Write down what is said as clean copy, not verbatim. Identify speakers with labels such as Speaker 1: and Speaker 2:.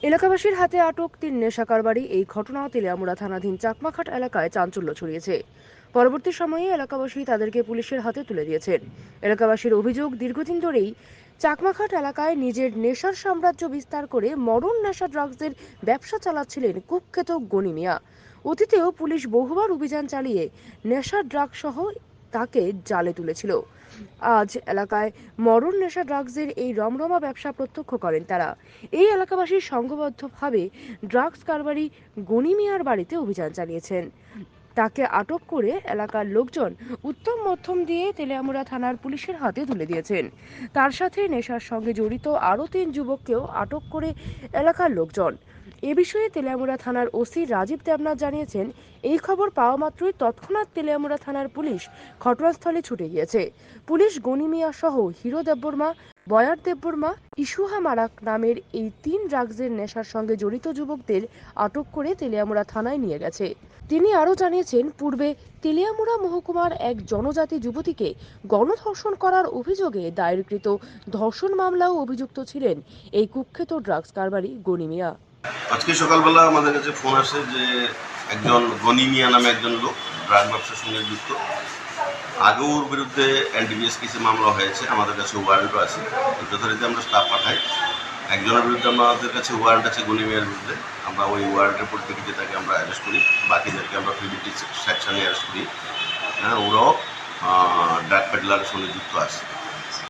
Speaker 1: এলাকাবাসীর হাতে আটক ৩ নেশা কারবারি। এই ঘটনা তেলিয়ামুড়া থানাধীন চাকমাঘাট এলাকায় চাঞ্চল্য ছড়িয়েছে। পরবর্তী সময়ে এলাকাবাসী তাদেরকে পুলিশের হাতে তুলে দিয়েছেন। এলাকাবাসীর অভিযোগ, দীর্ঘদিন ধরেই চাকমাঘাট এলাকায় নিজের নেশার সাম্রাজ্য বিস্তার করে মডার্ন নেশা ড্রাগসের ব্যবসা চালাচ্ছিলেন কুখ্যাত গনি মিয়া। অতীতেও পুলিশ বহুবার অভিযান চালিয়ে নেশার ড্রাগস সহ তাকে জালে তুলেছিল। আজ এলাকায় মডার্ন নেশা ড্রাগসের এই রমরমা ব্যবসা প্রত্যক্ষ করেন তারা। এই এলাকাবাসী সংঘবদ্ধভাবে ড্রাগস কারবারি গনি মিয়ার বাড়িতে অভিযান চালিয়েছেন। তাকে আটক করে এলাকার লোকজন উত্তম মধ্যম দিয়ে তেলিয়ামুড়া থানার পুলিশের হাতে তুলে দিয়েছেন। তার সাথে নেশার সঙ্গে জড়িত আরও ৩ যুবককেও আটক করে এলাকার লোকজন। এ বিষয়ে তেলিয়ামুড়া থানার ওসি রাজীব দেবনাথ জানিয়েছেন, এই খবর পাওয়া মাত্রই তৎক্ষণাৎ তেলিয়ামুড়া থানার পুলিশ ঘটনাস্থলে ছুটে গিয়েছে। পুলিশ গনি মিয়া সহ হিরো দেববর্মা, বয়ার দেববর্মা, ইসুহা মারাক নামের এই ৩ ড্রাগসের নেশার সঙ্গে জড়িত যুবকদের আটক করে তেলিয়ামুড়া থানায় নিয়ে গেছে। তিনি আরও জানিয়েছেন, পূর্বে তেলিয়ামুড়া মহকুমার এক জনজাতি যুবতীকে গণধর্ষণ করার অভিযোগে দায়েরকৃত ধর্ষণ মামলাও অভিযুক্ত ছিলেন এই কুখ্যাত ড্রাগস কারবারি গনি মিয়া।
Speaker 2: আজকে সকালবেলা আমাদের কাছে ফোন আসে যে একজন গনি মিয়া নামে একজন লোক ড্রাগ ব্যবসার সঙ্গে যুক্ত। আগেও ওর বিরুদ্ধে এনডিপিএস কেসে মামলা হয়েছে, আমাদের কাছে ওয়ারেন্টও আছে। যথারীতি আমরা স্টাফ পাঠাই। একজনের বিরুদ্ধে আমাদের কাছে ওয়ারেন্ট আছে গনি মিয়ার বিরুদ্ধে, আমরা ওই ওয়ারেন্টের পরিপ্রেক্ষিতে তাকে আমরা অ্যারেস্ট করি। বাকিদেরকে আমরা পিডিটি সেকশনে অ্যারেস্ট করি। হ্যাঁ, ওরাও ড্রাগ পেডলারের সঙ্গে যুক্ত আছে।